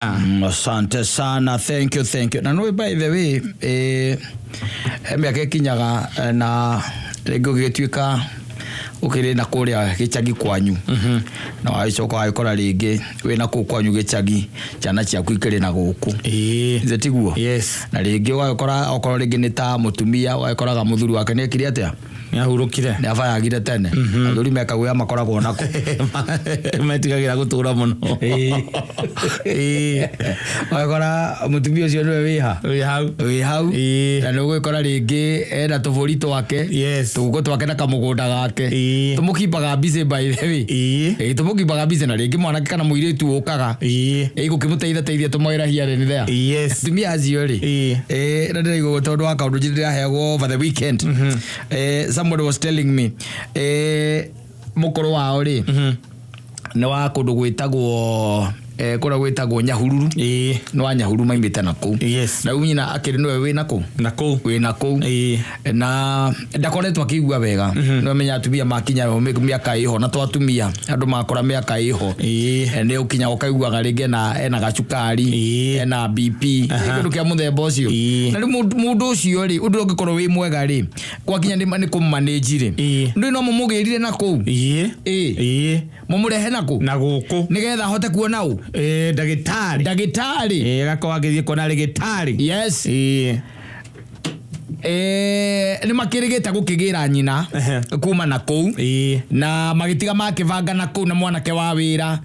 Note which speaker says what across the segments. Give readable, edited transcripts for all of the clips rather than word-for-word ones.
Speaker 1: Asante sana, thank you. Na no, by the way, miaka kinyaga na rego gituika ukire na kuria gicagi kwanyu na waicoka waikora ringi wina ku kwanyu gicagi ciana ciaku ikire na guku tiguo
Speaker 2: yes
Speaker 1: na ringi waikora okoro ringi ni ta mutumia waikoraga muthuri wake ni ekire atia
Speaker 2: yahurukire
Speaker 1: ni afayagire tene athuri mekagwa makoragwo nako
Speaker 2: metigagira gutura muno
Speaker 1: waikora mutumia ucio niwe wi hau na no gwikora ringi ena tuburi twake
Speaker 2: yes
Speaker 1: tuguko twake na kamugunda gake tumukipaga busy by the way tumukipaga busy na ringi mwana kana muiritu ukaga gukimuteithia tumwira hiare ni there
Speaker 2: yes
Speaker 1: tumia azio ri na ndirigo tondu wa kaundu njira heagwo over the weekend somebody was telling me mukoro wao ri ni wa kundu gwitagwo kura gwitagwo Nyahururu no wa Nyahururu maimite nako
Speaker 2: yes
Speaker 1: na unyina akiri no we nako na ndakoretwo akigua wega no menya atumia makinya miaka iho na twatumia andu makora miaka iho ne ukinya ukaigua ringi na ena gacukari ena BP kindu kia muthemba ucio na mundu ucio ri undu ungikorwo wi mwega ri gwakinya ni kumanage ri ndu no mumugirire nako mumurehe nako
Speaker 2: na guku
Speaker 1: nigetha hote kuona u ndagitari
Speaker 2: gako agithie kona ndagitari
Speaker 1: yes ni makirigita gukigira nyina kuma na kou na magitiga makivanga na kou na mwanake wa wira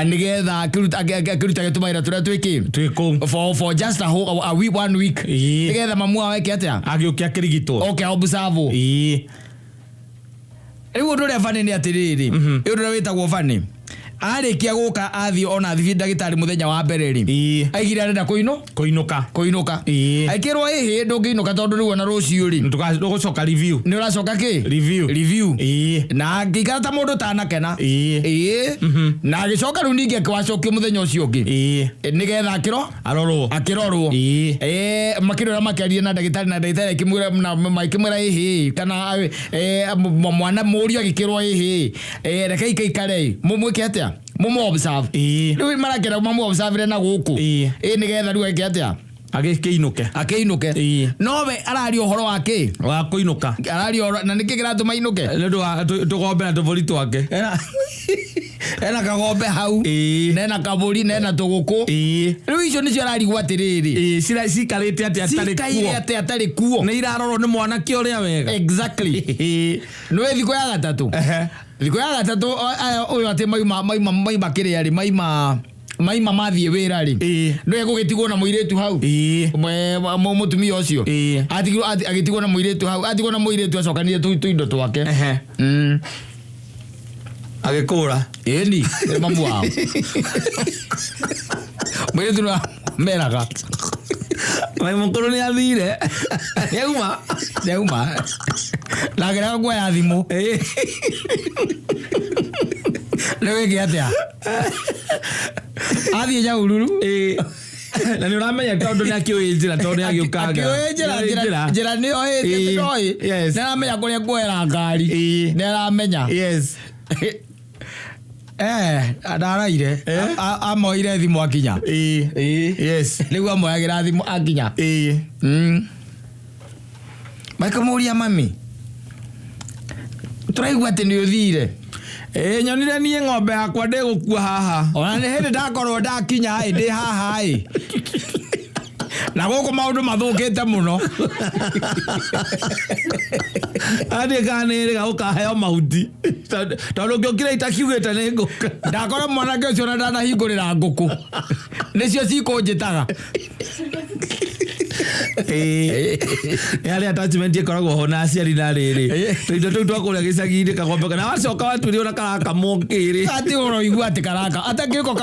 Speaker 1: nigetha kiruta gitumaira turia twiki for just a week 1 week nigetha mamu aweke atia
Speaker 2: agiukia kirigitwo
Speaker 1: observe riu ndu ria fani ni atiriri ndu ria witagwo fani arikia guka athi ona athi ndagitari muthenya wa mbere ri aigire arenda kuinuka aikirwo hihi ndungiinuka tondu riu na rucio ri
Speaker 2: tugacoka review
Speaker 1: ni uracoka ki review na ngikara ta mundu tanakena na agicoka riu ningi akiwacokia muthenya ucio ungi nigetha akirorwo makirora makiaria na ndagitari akimwira hihi kana mwana murio agikirwo hihi reke ikare mumwike atia mumu observe riu marakira mumu observe na guku nigetha riu eke atia akiinuke nowe arari uhoro wake
Speaker 2: wa kuinuka
Speaker 1: arari na nikigira tumainuke
Speaker 2: ndu tugombe na tuburi twake
Speaker 1: ena kagombe hau nena kaburi nena tuguku riu icio nicio arari gwatiriri
Speaker 2: cikarite
Speaker 1: atari kuo
Speaker 2: na irarorwo ni mwanake uria wega
Speaker 1: exactly no thiko ya gatatu uyu ati maima kiria ri maima mathie wira ri no egugitigwo na muiretu hau mutumia ucio agitigwo na muiretu hau atigwo na muiretu acokanire tuindo twake
Speaker 2: agikura
Speaker 1: ni mamu wao muiretu na meraga
Speaker 2: mai mukuru ni athire
Speaker 1: neuma nagira ngwa ya thimu lewe atia athie Nyahururu
Speaker 2: na ni uramenya tondu ni akioinjira tondu ni agiukanga
Speaker 1: njira ni oi na aramenya kuria ngwera ngari ni aramenya
Speaker 2: yes
Speaker 1: adaraire amoire thimu akinya
Speaker 2: yes
Speaker 1: nigu amoyagira thimu akinya maikamuria mami turaigua ati ni uthire
Speaker 2: nyonire nie ng'ombe yakwa ndigukua haha
Speaker 1: ona ni hindi ndakorwo ndakinya ndi haha na guku maundu mathukite muno
Speaker 2: andi kaniri gaukaheyo mahuti tondu ngiukire itakiugite ni nguka
Speaker 1: ndakora mwanake ucio na ndanahingurira nguku nicio cikunjitaga
Speaker 2: yale attachment ikoragwo ho na aciari na riri tuindo tu twakuria gicagi-ini kagombe kana wacoka watuire ona karaka mokiri
Speaker 1: ati uroigua ati karaka atangiko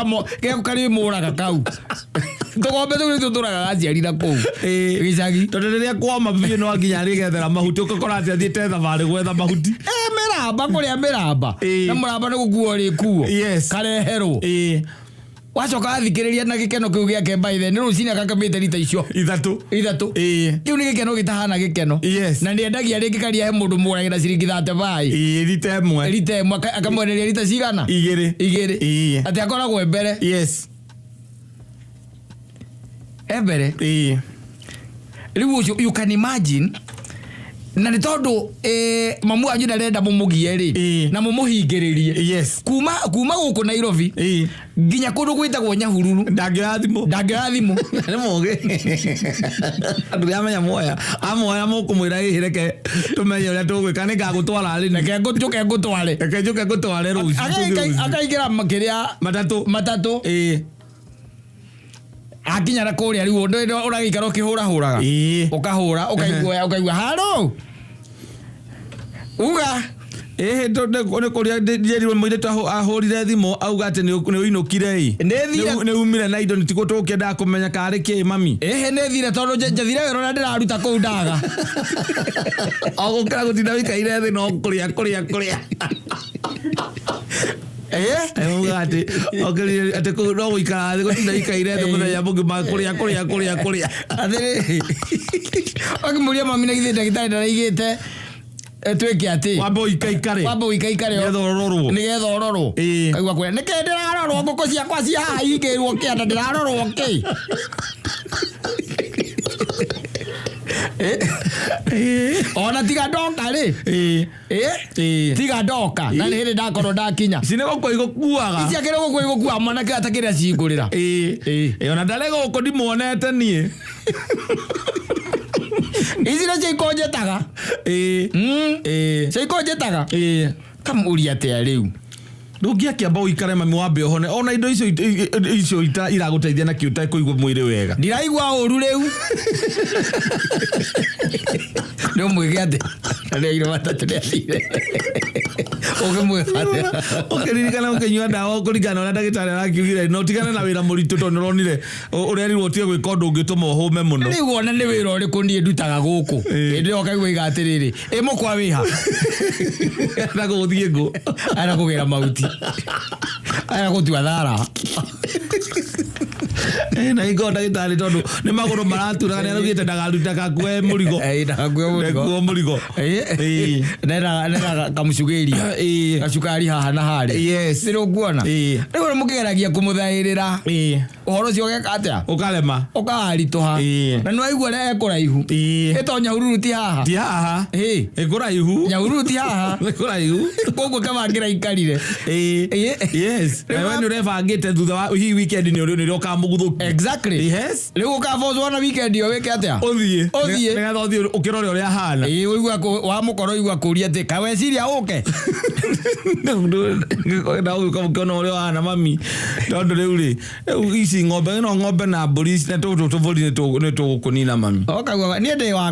Speaker 1: kari muraga kau tugombe tu turaga aciari na kuu gicagi
Speaker 2: tondu riria kwama biu no nginya rigethera mahuti ukakora ati athiite thabarĩ gwetha mahuti
Speaker 1: miramba kuria miramba na muramba ni gukuo ri kuo kareherwo wacoka athikiriria na gikeno kiu giake baithe ni rucini akakamite rita icio ithatu kiu ni gikeno gitahana gikeno na ni endagia ringi karia he mundu muragira ciringi 35
Speaker 2: rita imwe
Speaker 1: akamweneria rita cigana igiri ati akoragwo mbere ebere riu you can imagine na ni tondu mamu anyu ndarenda mumugie ri na mumuhingiririe
Speaker 2: yes
Speaker 1: kuma guku Nairobi nginya kundu gwitagwo Nyahururu
Speaker 2: ndangirathimo
Speaker 1: ni muge
Speaker 2: andu amenya moya amoya mukumwira gihireke tumenye uria tugwika ni ngagutwara ri
Speaker 1: neke ngutware
Speaker 2: ruci
Speaker 1: akaigira makiria matatu akinya na kuria riu uragikara ukihura ukahura ukaigua haro uga
Speaker 2: ne kuria njeri mwire ahurire thimo auga ati ni uinukire ne umire na indo nitiko tukenda kumenya kari ki mami
Speaker 1: ne thire tondu njathire wero na ndiraruta kuu ndaga
Speaker 2: agukira gutinda wikaire thi no kuria ati ati ko no wikara thi gutinda wikaire thi muthenya mugima kuria
Speaker 1: athiri akimuria mami na githe ndagitari ndaraigite tweke ati
Speaker 2: wambo ikaikare
Speaker 1: nigetha ororwo kaigua kwera nike ndirarorwo nguku ciakwa cia haha ikirwo kianda ndirarorwo ki ona tiga ndoka ri tiga ndoka na ni hindi ndakorwo ndakinya
Speaker 2: cine gukwa igukuaga
Speaker 1: ici akire gukwa igukua mwanake atakire cingurira
Speaker 2: ona ndarega guko ndimuonete nie
Speaker 1: ici na cikonjetaga cikonjetaga kamuria atia riu
Speaker 2: ndungiakiamba uikare mami wambe ohone ona indo icio iraguteithia na kiuta kuigua mwiri wega
Speaker 1: ndiraigua uru riu no mwige ati ndio matatu ndio
Speaker 2: ukiririkana ukinyua ndawa kuringana na ndagitari arakiugire no tigana na wira muritu tondu ronire urerirwo tie gwika undu ungituma uhume muno
Speaker 1: ni wona ni wira uriku nie ndutaga guku ndio kaigua igatiriri mukwa wiha
Speaker 2: na guthie ngo
Speaker 1: ara kugira mauti ara gutua thara
Speaker 2: na igo ndagitari tondu ni maguru maratura ni arugite ndagarutaga kwe murigo
Speaker 1: ndagwe murigo nera kamucugeria gacukari haha na hari
Speaker 2: yes
Speaker 1: ndio nguona ndio mukigeragia kumuthairira uhoro cio geka atia
Speaker 2: ukalema
Speaker 1: ukaharitoha na no aigua na ekuraihu eto Nyahururu ti haha
Speaker 2: ekuraihu
Speaker 1: Nyahururu ti haha
Speaker 2: ekuraihu
Speaker 1: koguo kama ngira ikarire
Speaker 2: yes na ni urevangite thutha wa hi weekend ni uri kamuguthu
Speaker 1: exactly
Speaker 2: yes
Speaker 1: riu ukavozwa na weekend yo weke atia
Speaker 2: uthie nigetha uthie ukirore uria hana
Speaker 1: uigua wa mukoro igua kuria ati kaweciria uke
Speaker 2: na ukiona uria hana mami tondu riu ri ici ng'ombe no ng'ombe na mburi na tuvuri ni tugukunina mami
Speaker 1: okagwa ni ndi wa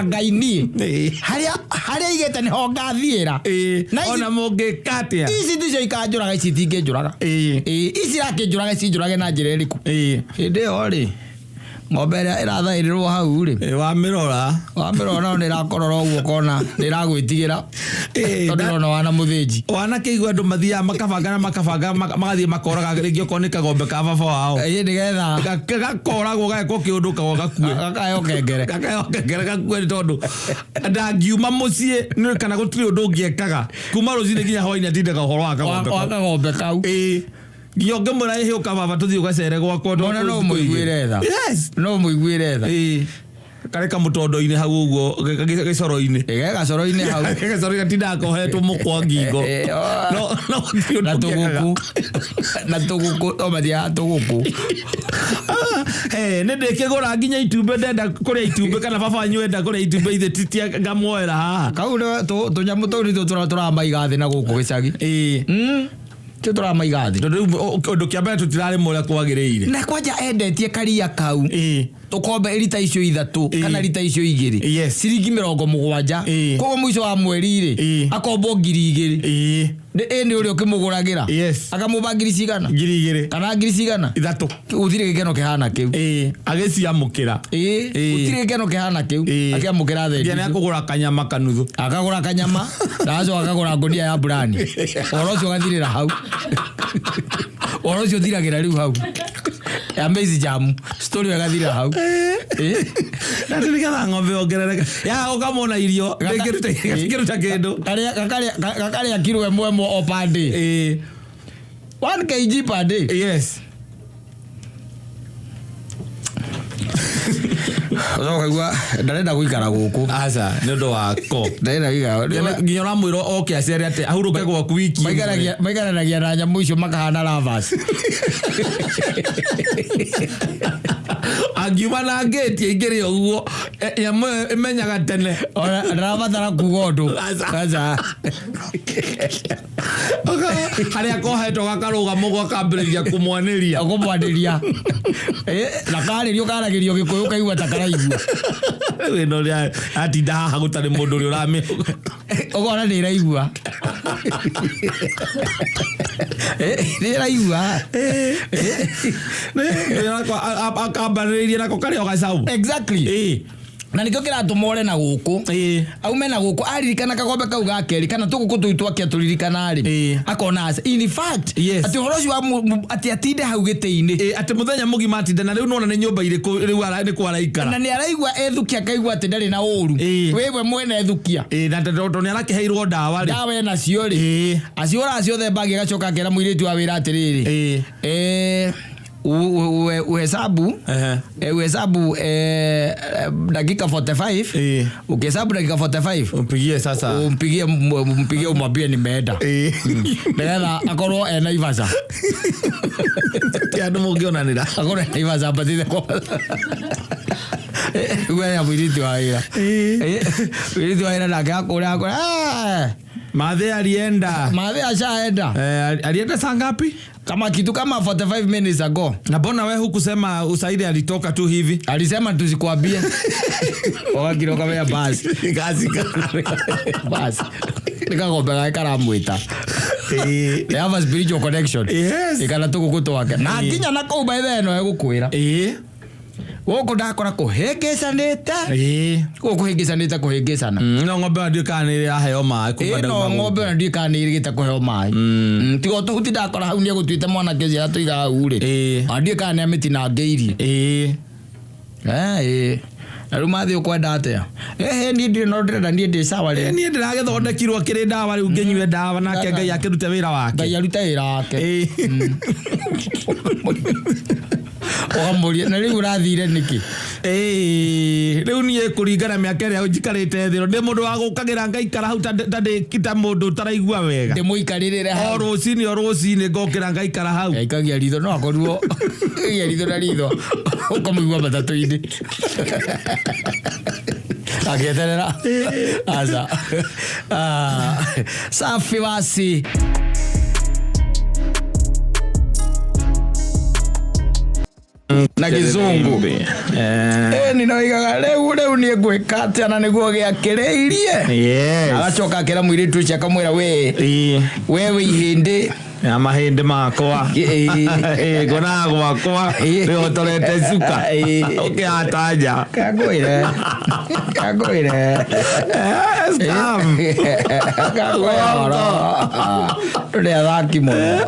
Speaker 1: ngai ni haria igete ni ho ngathiira
Speaker 2: ona mungikatia
Speaker 1: ici ndicio ikanjuraga ici tingijuraga ici rakinjuraga ici njurage na njira iriku hindi yo ri ng'ombe ĩrĩa ĩrathairirwo hau rĩ
Speaker 2: wamirora
Speaker 1: no ndirakorora uguo kona ndiragwĩtigĩra tondũ ndĩrona wana mũthĩnji
Speaker 2: wanakĩigua andũ mathiaga makabanga magathiĩ makoraga rĩngĩ okorwo nĩ kagombe ka baba wao
Speaker 1: nĩgetha
Speaker 2: gakoragwo gagekwo kĩũndũ kagwo gakue
Speaker 1: gakayo kengere
Speaker 2: gakue nĩ tondũ ndangiuma mũciĩ kana gũtirĩ ũndũ ũngĩekaga kuma rũcinĩ nginya hwainĩ atindaga ũhoro wa
Speaker 1: kagombe kau
Speaker 2: gionge murai uka baba tuthi ugacere gwakwa
Speaker 1: no muiguire tha
Speaker 2: yes
Speaker 1: no muiguire tha
Speaker 2: kare ka mutondo-ini hau uguo gicoro-ini
Speaker 1: gacoro-ini hau
Speaker 2: gacoro gatinda kohetwo mukwa ngingo
Speaker 1: na tuguku omathia tuguku
Speaker 2: ne ndikigura nginya itumbe ndenda kuria itumbe kana baba wanyu enda kuria itumbe ithe titia ngamuoera haha
Speaker 1: kau tunyamu tou ni turamaiga thi na guku gicagi tutura maigathi
Speaker 2: tondu kiambere tutirari muria kwagiriire
Speaker 1: na kwanja endetie karia kau tukombe rita icio ithatu kana rita icio igiri ciringi 70 koguo muico wa mweri ri akombo 2000 ni uri ukimuguragira akamumba 2,000 kana 2,000 uthire gikeno kihana kiu
Speaker 2: agiciamukira
Speaker 1: uthire gikeno kihana kiu akiamukira thendi
Speaker 2: ni akugura kanyama kanuthu
Speaker 1: akagura kanyama ndazo akagura ngonia ya burani orocio gathirira hau orocio thiragira riu hau amazing jam story agathira hau
Speaker 2: na tuligatha ng'ombe ongerereka ya ukamona irio kiruta kindu
Speaker 1: kakaria kilo emwe o per day 1 kg per day
Speaker 2: yes
Speaker 1: Uzokaigua ndarenda guikara guku.
Speaker 2: Aca nĩ ũndũ wako.
Speaker 1: Ndarenda guikara.
Speaker 2: Nginya ũramwĩra oke acere atĩ ahurũke gwaku wiki.
Speaker 1: Maikaranagia na nyamũ icio makahana lavas.
Speaker 2: Angiuma na ngĩti ingĩrĩ ũguo nyamũ ĩmenyaga tene.
Speaker 1: Ona ndarabatara kuga ũndũ. Aca.
Speaker 2: Harĩa kohetwo gakarũgamo gakambĩrĩria kũmwanĩria.
Speaker 1: Kũmwanĩria. Na karĩrio karagĩrio Gĩkũyũ kaigua ta karaigua.
Speaker 2: Wĩna ũrĩa atinda haha gũtarĩ mũndũ ũrĩa ũramĩ.
Speaker 1: Ũgona nĩ ĩraigua. Nĩ ĩraigua. Akambanĩrĩirie nako karĩ o gacaũ. Exactly. Na nikio kiratuma ore na guku aume na guku aririkana kagombe kau gakeri kana tuguku tu twakia turirikana ri akona in fact ati horo cio ati atinde hau gite-ini
Speaker 2: ati muthenya mugima atinde na riu nona ni nyumba iriku riu ni kwara ikara
Speaker 1: na ni araigua ethukia kaigua ati ndari na uru wewe mwene ethukia
Speaker 2: na tondu ni arakiheirwo ndawa ri
Speaker 1: ndawa ena cio ri aciora ciothe bagi gacoka kera muiritu wa wira atiriri uhesabu dakika 45 ukihesabu dakika 45
Speaker 2: umpigie sasa
Speaker 1: umpigie umwambie nimeenda nĩgetha akorwo ena Ivasa
Speaker 2: ti andu mungionanira
Speaker 1: akorwo ena Ivasa batithe wewe ya mwiritu wa wira mwiritu wa wira ndake akũrĩa
Speaker 2: Mathe alienda.
Speaker 1: Mathe ashaenda.
Speaker 2: Alienda saa ngapi?
Speaker 1: Kama kitu kama 45 minutes ago.
Speaker 2: Na mbona wewe hukusema Usaidi alitoka tu hivi?
Speaker 1: Alisema tusikwambie. Wakiro kama ya basi.
Speaker 2: Kazi
Speaker 1: basi. Nikagombe gaikara mwita. They have a spiritual connection.
Speaker 2: Yes.
Speaker 1: Ikana tukukuto wake. Na kinya nako by then no egukwira. Woko ndakora kuhengecanite kuhengecanite kuhengecana
Speaker 2: no ng'ombe ndikaniire aheo mai
Speaker 1: kumanda no ng'ombe ndikaniire gita kuheo mai tigo tuhuti ndakora hau ni egutwite mwana kezi atuiga hau ri ndikane amitina ngeirie na rĩu Mathe ũkwenda atĩa niĩ ndirĩ no ndĩrenda niĩ ndĩ sawa rĩ
Speaker 2: niĩ ndĩragĩthondekirwo kĩrĩ ndawa rĩu ngĩnyue ndawa nake Ngai akĩrute wĩra wake
Speaker 1: Ngai arute wĩra wake ogamuria na rĩu ũrathire nĩkĩ
Speaker 2: rĩu niĩ kũringana mĩaka ĩrĩa njikarĩte thĩ ndĩ mũndũ wa gũkagĩra ngaikara hau ta mũndũ ũtaraigua wega
Speaker 1: ndĩmũikarĩrĩre hau
Speaker 2: o rũcinĩ ngokĩra ngaikara hau
Speaker 1: ikagia ritho no akorwo igia ritho na ritho ũkamũigua matatũ-inĩ agĩeterera aca safi basi na gizungu ninoigaga rĩu nĩ ngwĩka atĩa na nĩguo gĩakĩrĩirie agacoka akĩra mũirĩtu ũcio akamwĩra we ihĩndĩ
Speaker 2: ya mahĩndĩ makwa ngona gwakwa rĩhotorete cuka ũkĩhatanja
Speaker 1: kagwĩre tũrĩ athaki mũno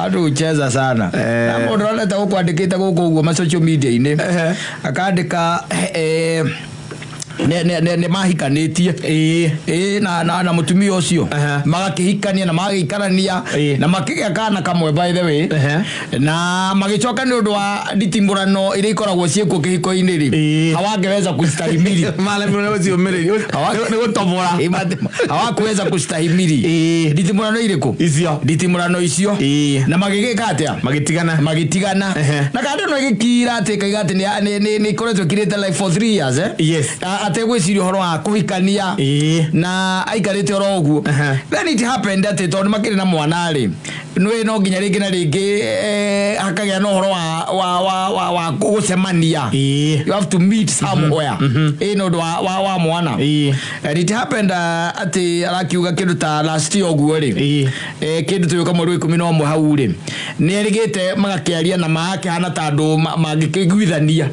Speaker 1: andũ ucheza sana na mũndũ onete gũkwandĩkĩte gũkũ ũguo ma social media-inĩ akandĩka ne mahikanĩtie na mutumia ũcio magakĩhikania na magagĩikarania na makĩgĩa kana kamwe by the way na magĩcoka nĩ ũndũ wa nditimũrano iria ikoragwo ciĩkuo kĩhiko-inĩ rĩ hawangeweza kustahimili
Speaker 2: nĩ gũtomora
Speaker 1: hawakuweza kustahimili nditimũrano irĩkũ nditimũrano icio na magĩgĩka atĩa magĩtigana na kando no igĩkira atĩ kaiga atĩ nĩ ikoretwo kirĩte life for 3 years ategwĩciria ũhoro wa kũhikania na aikarĩte oro ũguo then it happened atĩ tondũ makĩrĩ na mwana rĩ no nginya rĩngĩ na rĩngĩ hakagĩa na ũhoro wa gũcemania you have to meet somewhere nĩ ũndũ wa mwana and it happened atĩ arakiuga kĩndũ ta last year ũguo rĩ kĩndũ tũgĩũka mweri wa 11 hau rĩ nĩ erĩgĩte magakĩaria na magakĩhana ta andũ mangĩkĩiguithania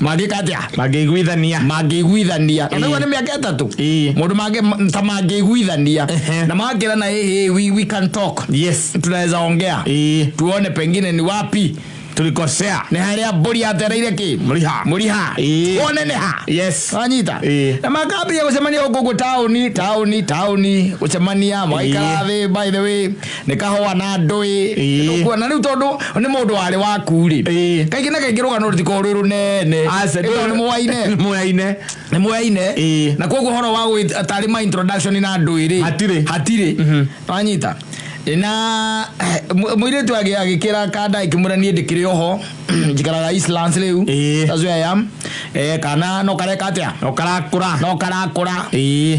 Speaker 1: mangĩiguithania na nĩguo nĩ mĩaka 3 mũndũ mangĩiguithania na magakĩrana we can talk tunaweza ongea tuone pengine ni wapi
Speaker 2: tulikosea
Speaker 1: nä harä a mbå ri atereire kä må riha one nä ha anyita na makambia gå cemania gå gå taåni gå cemania magaikara thä by the way nä kahoa na ndå kuona rä u tondå nä må ndå warä waku rä kaingä na kaingä rå gano rå tikorwo rwä rå nene nä mwaine na koguo horo wa tarä ma introduction na ndå rä hatirä anyita na mwire tu agä kira kada ikimura nie ndikire oho njikaraga Islands riu that's where I am kana no kareka atia no karakura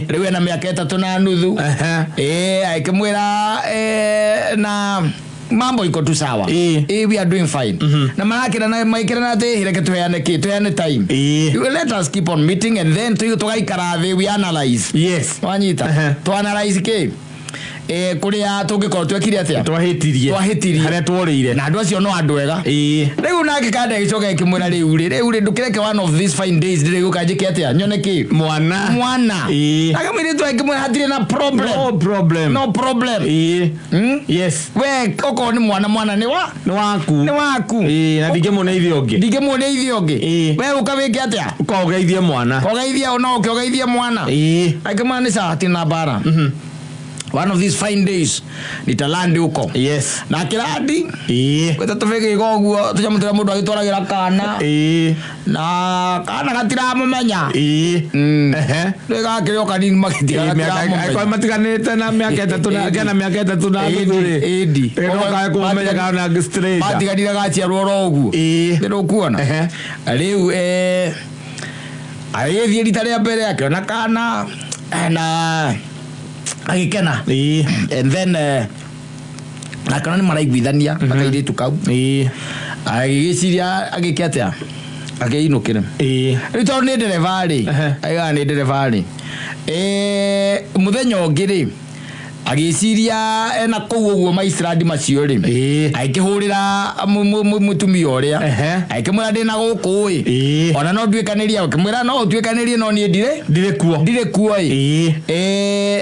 Speaker 1: riu ena miaka 3 na nuthu aikimwira na mambo iko tu sawa we are doing fine na marakira na maikira na te hireke tuheane time let us keep on meeting and then tugaikara thi we analyze wanyita tu analyze ke kuria tungikorwo twekire atia twahitirie haria tworire na andu acio no andu ega riu nake kanda gicoka ikimwira riu ndukireke one of these fine days riu kanjike atia nyone ki mwana akamwire tu ikimwira hatire na problem no problem yes we koko ni mwana ni waku na ndingemuneithia ungi we ukawike atia ukageithie mwana ukageithia mwana akimwira ni saa tina bara one of these fine days nitalandi huko na kiradi kweta tufike igoguo tujamutura mundu agitwaragira kana na kana gatira mumenya ndega kirio kanini makitiga kwa matiganite na miaka 3 na miaka 3 na thuri edi enoka kumenya kana straight matiganira gaciarwo roguo ndio kuona riu ayethi ritaria mbere yake na kana na agikena and then akana ni maraiguithania akaire tukau agiciria agikete ageinukire rito ni derevali aiga ni derevali muthenya ungiri agiciria ena kou uguo maistradi macio ri aikihurira mutumia uria aikimwira ndina guku ona no ndwikaniria ukimwira no utwikanirie no nie ndire kuo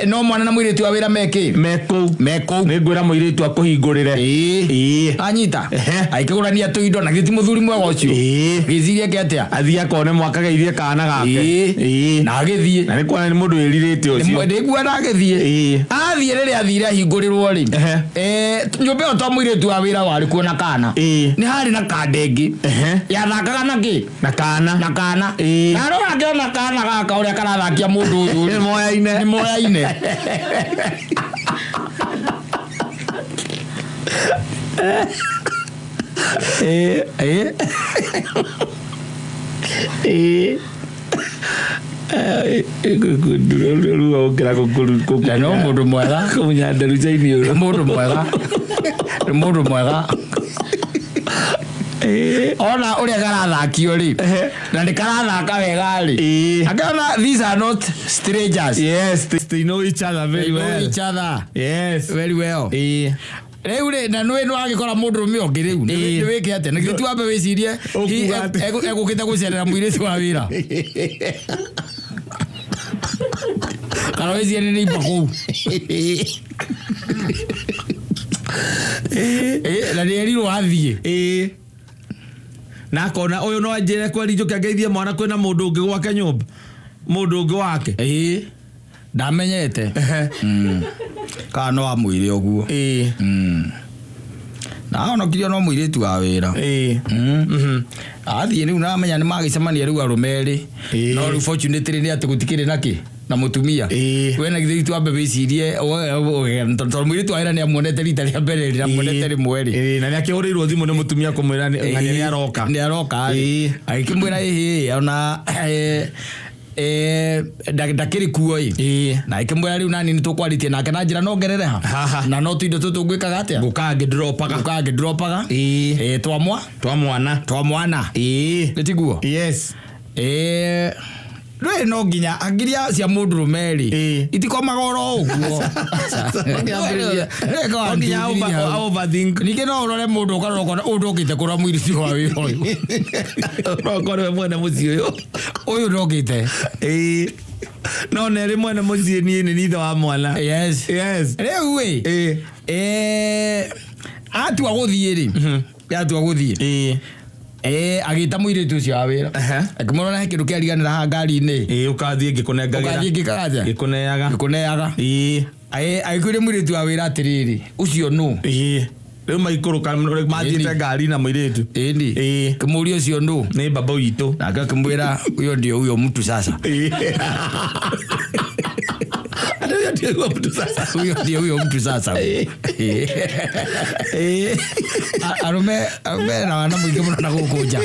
Speaker 1: no mwana na mwiritu wa wira meko ngwira mwiritu akuhingurire anyita aikigurania tuindo na giti muthuri mwega ucio giciria ketia athia kone mwaka geithie kana gake na agithie na ni kwana ni mundu wiririte ucio ndiguo na agithie rĩrĩa athire ahingũrĩrwo rĩ nyũmba ĩyo to mũirĩtu wa wĩra warĩ kuona kana nĩ harĩ na kandengĩ yathakaga na kana na rĩu angĩona kana gaka ũrĩa karathakia mũndũ ũyũ nĩ moyaine no mundu mwega kumunyanda rucaini uru mundu mwega ona uria karathakio ri na ndikarathaka wega ri akana these are not strangers they know each other very well riu ri na nwe no agikora mundu rume ongi riu ni wike ate na gitu ambe wicirie egukite gucerera mwiritu wa wira kana wicirie ni ibaku na rĩerirwo athiĩ na kona uyu no anjire kweri njuke ngeithie mwana kwina mundu ungi gwake nyumba mundu ungi wake ndamenyete kana no amwire uguo na ono kirio no mwiritu wa wira athiĩ rĩu na menya nĩ magicemania rĩu arumeri no rĩu fortunately nĩ atĩ gũtikĩrĩ naki na mutumia wena githitu ambe wicirie to mwiritu wa wira nĩ amuonete rita rĩa mbere rĩa muonete rimwe ri na nĩ akĩhũrĩirwo thimũ nĩ mutumia kũmwĩra nĩ aroka agĩkĩmwĩra ona ndakĩrĩ kuo na ikĩmwĩra rĩu nani nĩtũkwaritie nake na njĩra nongerere ha na no tuindo tũtũ ngwĩkaga atĩa ngũkaga ngĩdropaga twa mwana nĩtiguo rwe no nginya angiria cia mundu rumeri itikomaga oro uguo nginya overthink nike no urore mundu ukarora undu ukite kura mwiritu wa wira uyu rokore mwene muci uyu ndokite no nere mwene muci ni nithe wa mwana riu atua guthie ri yatua guthie agita muiritu cio wa wira akimurona he kindu kiariganira ha ngari-ini
Speaker 2: ukathie ngikuneaga
Speaker 1: ngikuneaga aikwire muiritu wa wira atiriri ucio nu
Speaker 2: riu maikuruka mathiite ngari na muiritu
Speaker 1: indi kimuria ucio nu
Speaker 2: ni baba witu
Speaker 1: nake akimwira uyo ndio huyo mtu sasa huyo mtu sasa arume na wana mwingi muno na gukunja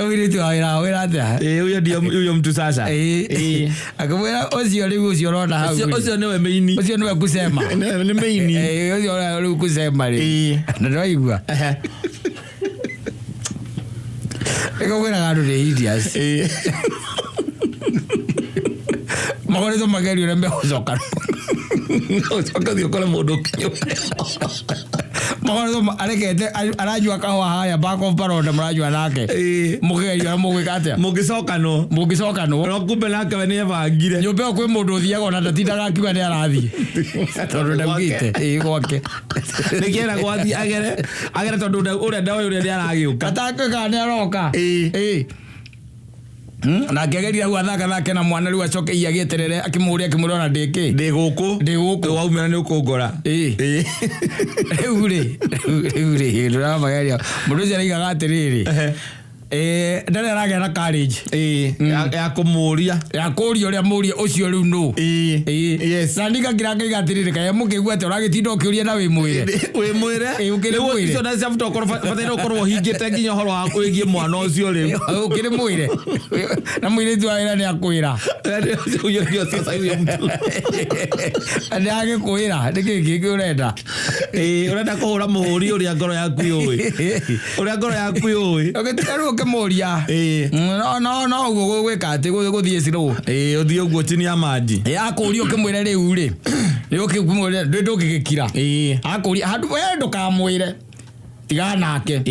Speaker 1: Wiritu wira atia
Speaker 2: huyo mtu sasa
Speaker 1: akamwira ucio riu ucio rona hau
Speaker 2: ucio niwe meini
Speaker 1: ucio niwe kusema
Speaker 2: ni meini
Speaker 1: ucio riu kusema ri na ndaigua ekwira gandu ni Indians magoretwo magerio na mbeo coka
Speaker 2: thio kole mundu
Speaker 1: magoretwo arekete aranyua kahua haya back of baronda maranyua nake mugerio na mugwika atia mugicokano
Speaker 2: no kumbe nake we ni ebangire
Speaker 1: nyumba yo kwi mundu uthiaga ona ndatindaga akiuga ni arathie tondu ndaugite gwake
Speaker 2: nikiera gwathi agere tondu uria ndawe uria ni aragiuka
Speaker 1: ataka ni aroka na ngegeria hu athaka na mwana riu acoke iagieterere akimuria akimurona ndiki
Speaker 2: ndi guku waumira ni ukungora
Speaker 1: riu nduramageria mundu ucio arigaga atiriri ndare aragera na courage
Speaker 2: ya kumuria
Speaker 1: uria muria ucio riu nu
Speaker 2: yes
Speaker 1: na ndingagira atiriri kae mukigua ati uragitinda ukiuria na wi mwire
Speaker 2: icio na cia mutokoro bataire ukorwo hingite nginya horo wa kwigie mwana ucio riu
Speaker 1: ukiri mwire na mwire tu wira ni akwira
Speaker 2: uyo ndio sasa uyo mtu
Speaker 1: ande agikwira ndikiki urenda
Speaker 2: urenda kuhura muhuri uria ngoro yaku yui
Speaker 1: ogetiru kemoria no ugo gwika ati guthie ciro
Speaker 2: uthie uguo chini ya maji
Speaker 1: akuria ukimwire riu ri ni ukimwire ndugigikira akuria handu we ndukamwire tiga nake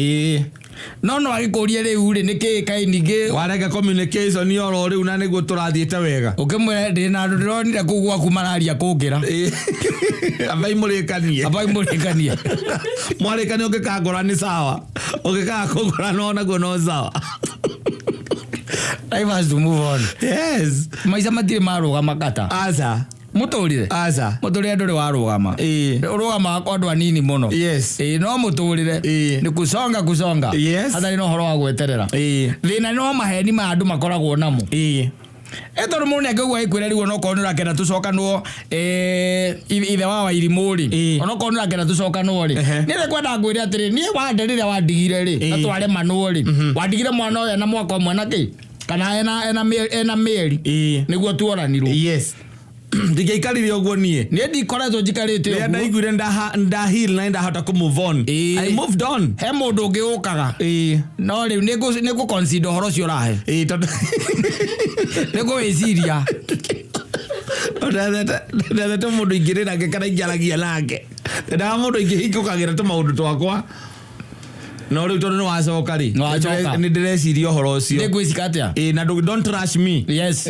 Speaker 1: no agikuria riu ri niki kai ningi
Speaker 2: warega communication yoro riu na niguo turathiite wega
Speaker 1: ukimwire ndi na ndironire kugwa kumararia kungira
Speaker 2: abai murekanie mwarekanie ukikagora ni sawa ukikagora no naguo no sawa.
Speaker 1: I must move on.
Speaker 2: Yes.
Speaker 1: Maisha matire marugama kata.
Speaker 2: Aza.
Speaker 1: Muturire nduri warugama urugama kwa andu anini muno no muturire ni kusonga hata no horo wa gweterera thina no maheni ma andu makoragwo namo eto mundu ngegwa ikwira riu no konura kena tucokanwo ithe wa Wairimuri ono konura kena tucokanwo ri nire kwenda ngwire atiri nie wanderire wandigire ri atware manwo ri wandigire mwana oya na mwaka omwe na ki kana ena mieri niguo tuoranirwo
Speaker 2: ndigikarire uguo nie
Speaker 1: ndikoretwo njikarite uguo
Speaker 2: ndaiguire ndahil na ndahota ku move on I moved on
Speaker 1: he mundu ungiukaga no riu nigu consider horo cio rahe nigu wiciria
Speaker 2: ndetete mundu ingirira ngekana ingiragia nake nda mundu ingihikukagira tu maundu twakwa no riu tondu wacoka ri ni ndireciria horo ucio
Speaker 1: ndigwicika atia
Speaker 2: na don't rush me
Speaker 1: yes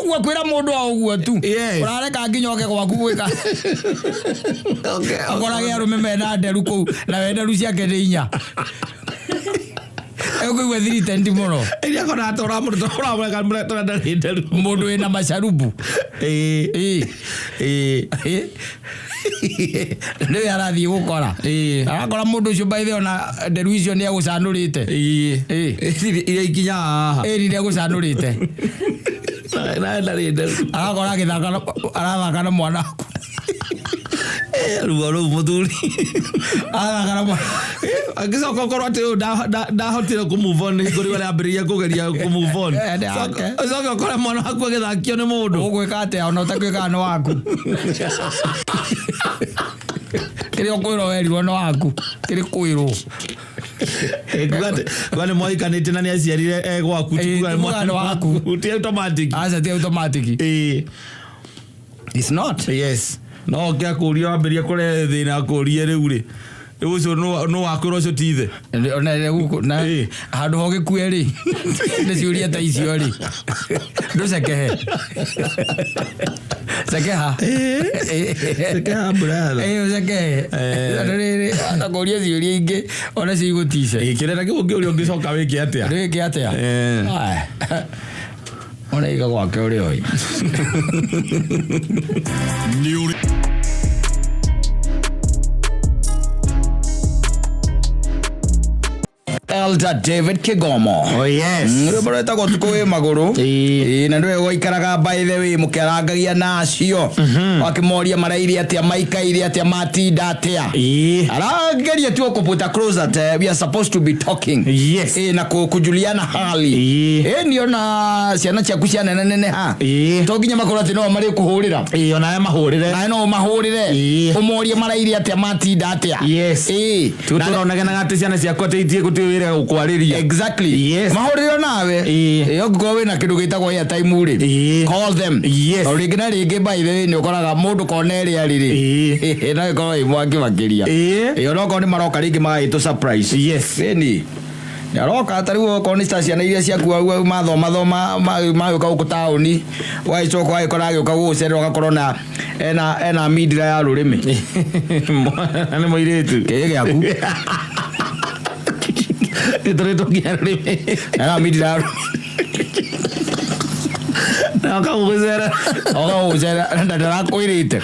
Speaker 1: uguo kwira mundu uguo tu urareka nginyoke gwaku gwika akorage arume mena nderu ku na wenderu ciake ni inya egwe thiritendi muno
Speaker 2: iria kona tora mundu tora mure tora nderu
Speaker 1: mundu ena macarubu ndio arathi gukora arakora mundu ucio baithe ona nderu icio ni agucanurite
Speaker 2: iria ikinya haha
Speaker 1: ni agucanurite
Speaker 2: na nderu
Speaker 1: arakora githaka arathaka na mwana
Speaker 2: ruo muthuri
Speaker 1: arathaka na
Speaker 2: agicoka korwo ati ndahotire ku move on ngori wala ambiria kugeria ku move on agicoka korwo mwana waku agithakio ni mundu
Speaker 1: ugwika ati ona utakwika no waku kiri okwiro werirwo no waku kiri kwirwo
Speaker 2: Kwani mwahikanite na ni aciarire gwaku tuga mwana waku uti automatic
Speaker 1: ti automatic it's not
Speaker 2: yes no kia kuria ambiria kure thina kuria riu ri ucio no wakwira ucio tithe
Speaker 1: ona guku na handu hoge kweri ni ciuria ta icio ri nducekehe sekeha brother ucekehe riri atakoria ciuria ingi ona cigutice
Speaker 2: kirera kiungi uri ungicoka wiki atia
Speaker 1: ona iga gwake uri oi Elder David Kigomo.
Speaker 2: Oh yes.
Speaker 1: Ndireta ko tukoe maguru. Na ndwe goikaraga by the way mukirangagia nacio. Wakimoria marairi atia maikairi atia matinda atia. Arageria tu kuputa closer we are supposed to be talking.
Speaker 2: Yes.
Speaker 1: Na kujuliana hali. Ndio na ciana cia kuciana nene ha. Toginya makora ati no mari kuhurira.
Speaker 2: Ona ya mahurire.
Speaker 1: Na no mahurire. Umoria marairi atia matinda atia.
Speaker 2: Yes. Tuturona na gati ciana cia koteithie kutuwira ukwariria.
Speaker 1: Exactly.
Speaker 2: Yes.
Speaker 1: Mahuriro nawe. Yogowe na kindu gitagwo ya time ri. Call them.
Speaker 2: Yes.
Speaker 1: Original ringi by the way ni ukoraga mundu koneria riri. Na ikoro imwaki makiria. Yo no ko ni maroka ringi magaitu surprise.
Speaker 2: Yes.
Speaker 1: Ni yaroka atariwo ko ni station na iria ciaku au mathoma magioka guku tauni waicoka waikora gioka gucererwa gakorona ena midira ya rurimi.
Speaker 2: Ani moiretu
Speaker 1: ke giaku
Speaker 2: Itoreto kiarime.
Speaker 1: Ena midira
Speaker 2: na kauguzera
Speaker 1: ndadara koirite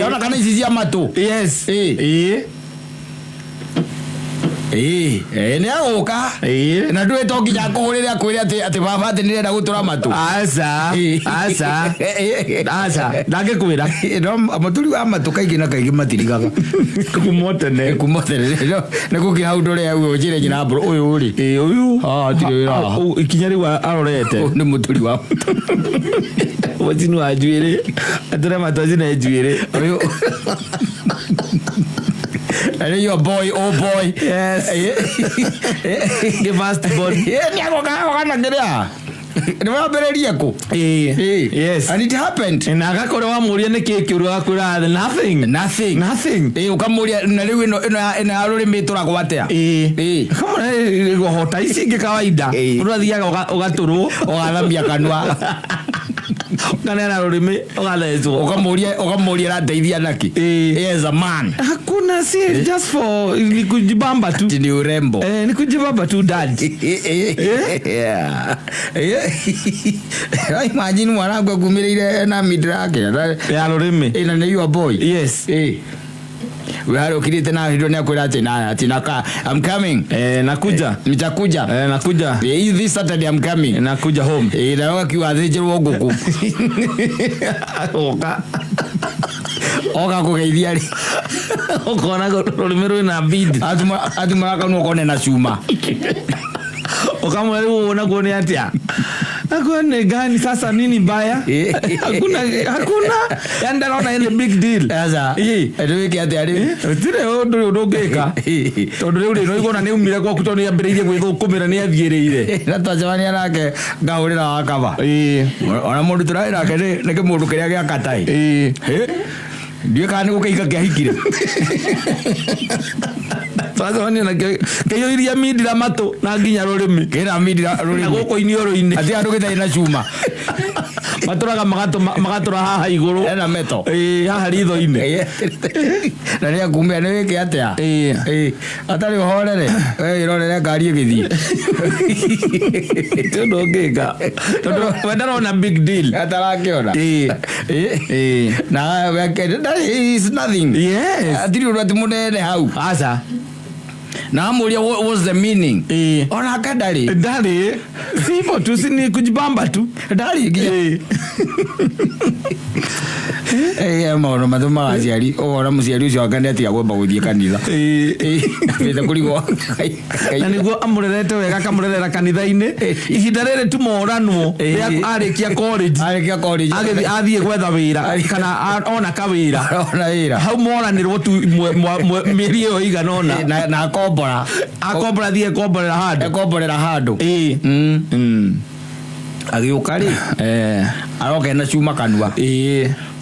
Speaker 1: yona kana icisia matu.
Speaker 2: Yes.
Speaker 1: Ni agoka na ndwe tokinya kuhurira kwira ati baba ati nirenda gutura matu
Speaker 2: asa ndagikwira
Speaker 1: no maturi wa matu kaigi na kaigi matirigaga
Speaker 2: kumotene
Speaker 1: ne kukia udore au ujire nyina bro uyu uri uyu atiriwira
Speaker 2: ikinya ri wa arorete
Speaker 1: ni muturi wa
Speaker 2: wazinu ajuire atore matazi na ajuire
Speaker 1: uyu and your boy, oh boy.
Speaker 2: Yes. Give us the body.
Speaker 1: Ni agoka ngeria. Ni wabereria ko.
Speaker 2: Yes.
Speaker 1: And it happened.
Speaker 2: Na agakora wa muria ne kikiuru akwira nothing.
Speaker 1: Ukamuria na riu ino aruri mitura gwatea.
Speaker 2: Kama go hota isi ke kawaida. Urathiaga ugaturwo
Speaker 1: ugathambia kanwa.
Speaker 2: Kana rurimi ugathezwo.
Speaker 1: Ukamuria ra ndeithia naki. As a man.
Speaker 2: Hakuna si just for nikujibamba tu.
Speaker 1: Ni urembo.
Speaker 2: Nikujibamba tu dad.
Speaker 1: Yeah. Imagine mwanangu kumireire na midra yake.
Speaker 2: Ya rurimi.
Speaker 1: Ina ni your boy.
Speaker 2: Yes.
Speaker 1: We are ukirite na hido ni akwira ati naka I'm coming.
Speaker 2: Nakuja.
Speaker 1: Nitakuja.
Speaker 2: Nakuja.
Speaker 1: This Saturday I'm coming.
Speaker 2: Nakuja home.
Speaker 1: Na wakiwa thijirwo guku. Oka kugeithia ri.
Speaker 2: Okona rurimi na bid.
Speaker 1: Atuma kanu okone na chuma.
Speaker 2: Okamwari uona kuone atia. Hakuna gani sasa nini baya? Hakuna. Yanda naona ile big deal.
Speaker 1: Sasa. Ndio kiasi ali.
Speaker 2: Tire ndio ndogeka. Tondu uri no igona ni umire kwa kutoni ya mbere gwithukumira ni athiereire.
Speaker 1: Na twajania nake ngaurira wakaba. Ona mundu turaira kene neke mundu kiria gia katai. Ndio kana gukaika kiahikire.
Speaker 2: Sasa wani na keyo iria midira matu na nginya rurimi.
Speaker 1: Kera midira rurimi.
Speaker 2: Goko inioro-ini.
Speaker 1: Ati andu githai na chuma.
Speaker 2: Maturaga magatura haha iguru.
Speaker 1: Ena meto.
Speaker 2: Haha ritho-ini.
Speaker 1: Na ria kumbe ni wiki atia. Atari horere. Irorere ngari igithii.
Speaker 2: Tondu ngika. Tondu wendara na big deal.
Speaker 1: Atarakiona. Na that is nothing.
Speaker 2: Yes.
Speaker 1: Atiri urati munene hau.
Speaker 2: Asa.
Speaker 1: Na amuria what was the meaning? Ona kadari.
Speaker 2: Dali. Sipo tu sini kujibamba tu.
Speaker 1: Dali gija. Maono matuma aciari. Ona muciari ucio akane ati agomba guthie kanitha. Withe kurigo.
Speaker 2: Na niguo amurerete wega kamurerera kanitha-ini. Ihinda riri tu moranwo. Arikia college. Athie gwetha wira kana ona kawira.
Speaker 1: Ona wira.
Speaker 2: Hau moranirwo tu mieri iyo igana ona.
Speaker 1: Na
Speaker 2: akombora thie komborera handu.
Speaker 1: Agiuka ri aroka na chuma kanwa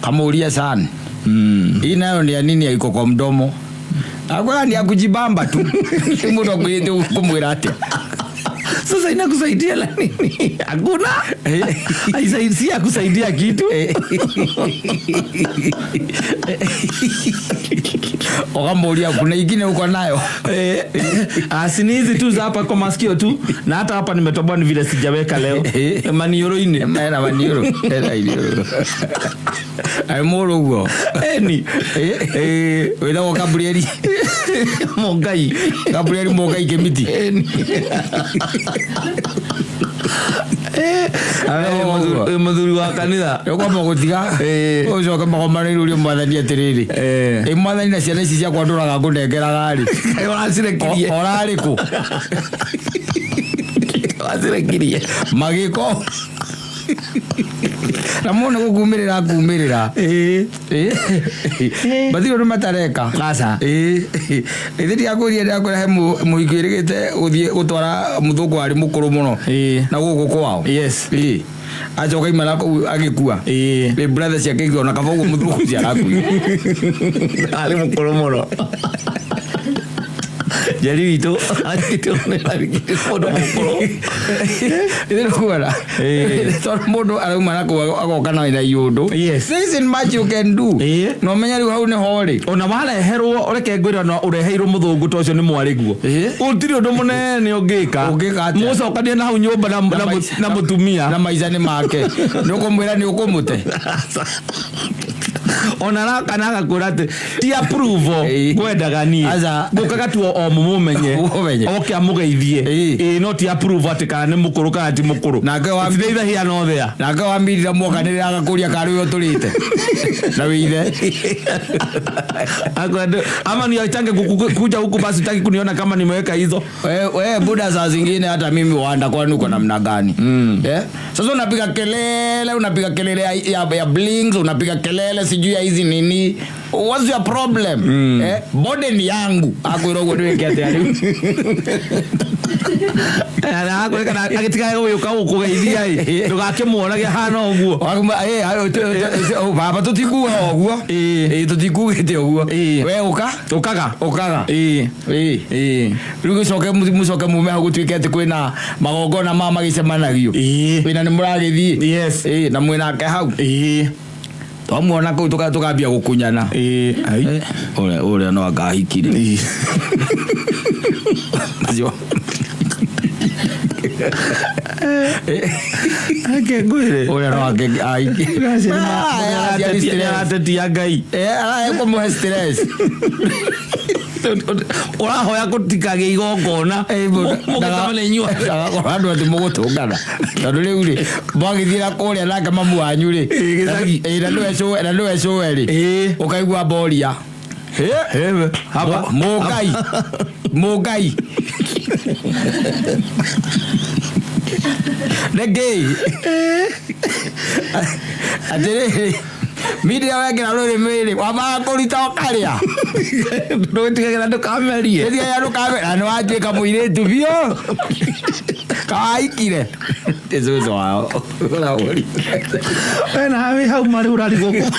Speaker 1: kamuria sana. Inayo ni nini iko kwa mdomo Agwa ni akujibamba tu. Mudo kwetu kumwira ate.
Speaker 2: Sasa inakusaidia la nini? Hakuna. Haisaidia kusaidia kitu.
Speaker 1: Okambolia kuna ingine uko nayo.
Speaker 2: Asini hizi tu za hapa kwa masikio tu na hata hapa nimetoboa ni vile sijaweka leo. Manioro ine.
Speaker 1: Maana manioro. Ai moro ugo.
Speaker 2: Eni.
Speaker 1: Weda ko Gabrieli.
Speaker 2: Mogai.
Speaker 1: Gabrieli Mogai Kemiti.
Speaker 2: Mudhuri wa kanitha
Speaker 1: yoko mogutiga ojo ka magomana irurio mwathani atiriri mwathani na ciana ici cia kwanduraga ngundengera gari
Speaker 2: orasirekirie
Speaker 1: orariku
Speaker 2: orasirekirie
Speaker 1: magiko Ramona kugumirira bathiro no matareka
Speaker 2: asa
Speaker 1: ithiti akuria ndakora he muigirigite uthie gutwara muthuko ari mukuru muno na guku kwao
Speaker 2: yes
Speaker 1: ajoka imara agikua brother cia kigio na kabogo muthuko cia raku
Speaker 2: ari mukuru muno jadi itu ne lagi foto mukuru
Speaker 1: ithiro kuara tor mundu araumana ko agoka na ina yundu
Speaker 2: yes
Speaker 1: this is much you can do no menya riu hau ne hori
Speaker 2: ona wareherwo ureke ngwira no ureheirwo muthungu tocio ni mwariguo utiri undu munene ungika mucokanie na hau nyumba na mutumia
Speaker 1: na maizani make nukumwira ni ukumute
Speaker 2: ona raka naga kurate ti approve kwendaga ni gukaga tu o mumumenye oke amugeithie no ti approve atika ni mukuru kana ti mukuru
Speaker 1: nake wa
Speaker 2: thitha hia no thea
Speaker 1: nake wa mbirira mwokanirira agakuria karu yo turite na withe
Speaker 2: akwenda ama ni atange kuja huku basi utaki kuniona kama nimeweka hizo
Speaker 1: wewe buda saa zingine hata mimi waanda kwani uko namna gani sasa unapiga kelele ya blings unapiga kelele sijui ya hizi nini what's your problem body ni yangu akwirogwo ndweke ate ari
Speaker 2: ana kweka agitika yo kugeithia ndugakimwona ge hana uguo
Speaker 1: baba tutikuwa uguo tutikugite uguo we ukaga riu coke mucoke mume hagu twikete kwina magongona ma magicemanagio wina ni muragithie
Speaker 2: yes
Speaker 1: na mwinake hau twamuona kuu tukambia gukunyana ore no angahikire ajo
Speaker 2: ake ngwire
Speaker 1: ore no angahikire
Speaker 2: atetia ngai
Speaker 1: ko mu stress
Speaker 2: urahoya gutikage igongona mugatamane nyua
Speaker 1: andu ati mugutungana tondu riu ri bagithira kuria nake mamu wanyu ri na ndu eco ri ukaigua boria hapa mugai Nege atire media wengera rurimi wambaga kurita ukaria
Speaker 2: ndutigagera ndukamerie
Speaker 1: ndia ya ndukamera no ajika muiritu bio kaikire tezo wao uri
Speaker 2: wena hawi hau mari urari goko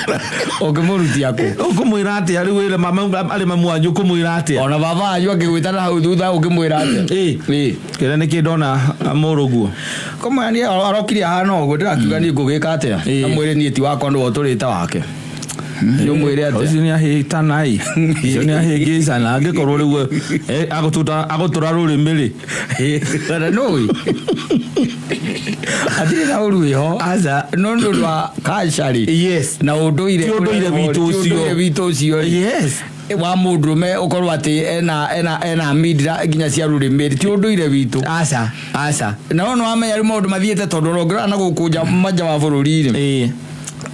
Speaker 1: ogemuruti yako
Speaker 2: ukumwira ati ari wire mama ari mamu wanyu ukumwira ati
Speaker 1: ona baba anyu akigwitana hau thutha ukimwira ati
Speaker 2: kira niki ndona muruguo
Speaker 1: koma ni arokiri hano uguo ndirakiuga ni ngugika atia amwire ni ti wakwa ndo turita wake yo mwire ati
Speaker 2: ucio ni ahita nai ucio ni ahigisa na angikorwo riu agutura rurimiri
Speaker 1: kana noi atire na uru ho aza no ndo wa kashari
Speaker 2: yes
Speaker 1: na unduire
Speaker 2: vitu ucio
Speaker 1: yes wa mundume ukorwo ati ena midra ginya cia rurimiri ti unduire witu
Speaker 2: asa
Speaker 1: na no amenya maundu mathiete tondu rogira na gukuja manja wa bururi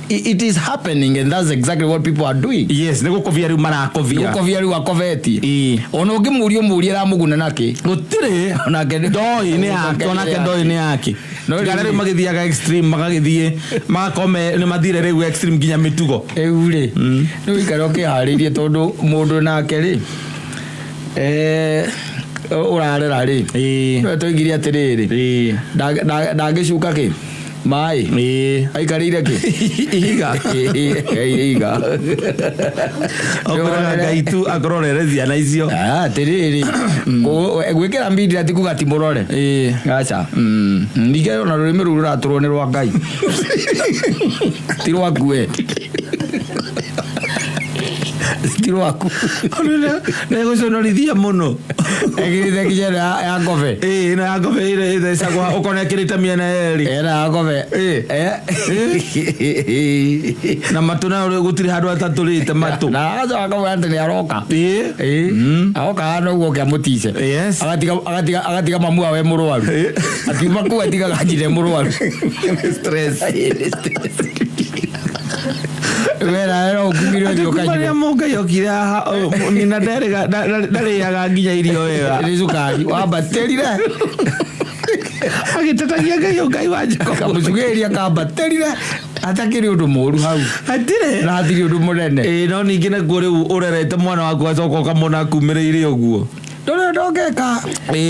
Speaker 1: it is happening and that's exactly what people are doing
Speaker 2: yes nego kovia ru
Speaker 1: marakovia ru akoveti ono ngimurio muria ra muguna nake
Speaker 2: gutire
Speaker 1: ona ke
Speaker 2: doi ni yake no gare magithiaga extreme magagithie makome ni mathire riu extreme ginya mitugo
Speaker 1: eure no ikaro ke haririe tondu mundu nake ri urarera ri no toigiria atiriri ndagicuka ki mai aikarire ki iga
Speaker 2: okora gaitu akororere ciana icio
Speaker 1: tiriri gwikira mbindi ati kugati murore acha ndige ona rurimi ruru raturwo ni rwa Ngai ti rwaku Tiroaku.
Speaker 2: Nego sonorithia muno.
Speaker 1: Egirite kijana ya ngobe.
Speaker 2: Na ya ngobe ile sagwa ukonekirite miena eri.
Speaker 1: Era ya ngobe.
Speaker 2: Na matuna ule gutiri handu ataturite matu.
Speaker 1: Na aza ngobe antene aroka. Aroka no go kya mutise.
Speaker 2: Yes.
Speaker 1: Agatiga mamu awe murwaru. Ati maku atiga gajire murwaru.
Speaker 2: Stress.
Speaker 1: Wera era ukimiro dio kanyu.
Speaker 2: Maria monga yokira nina dare yaga nginya irio wega.
Speaker 1: Rizukari wa baterire.
Speaker 2: Agitatagia gayo gai wanje.
Speaker 1: Kamusugeria ka baterire. Atakiri undu moru hau.
Speaker 2: Atire.
Speaker 1: Na atiri undu munene.
Speaker 2: No ningi na gore urerete mwana waku acoka kamona kumireire uguo.
Speaker 1: Dore ndogeka.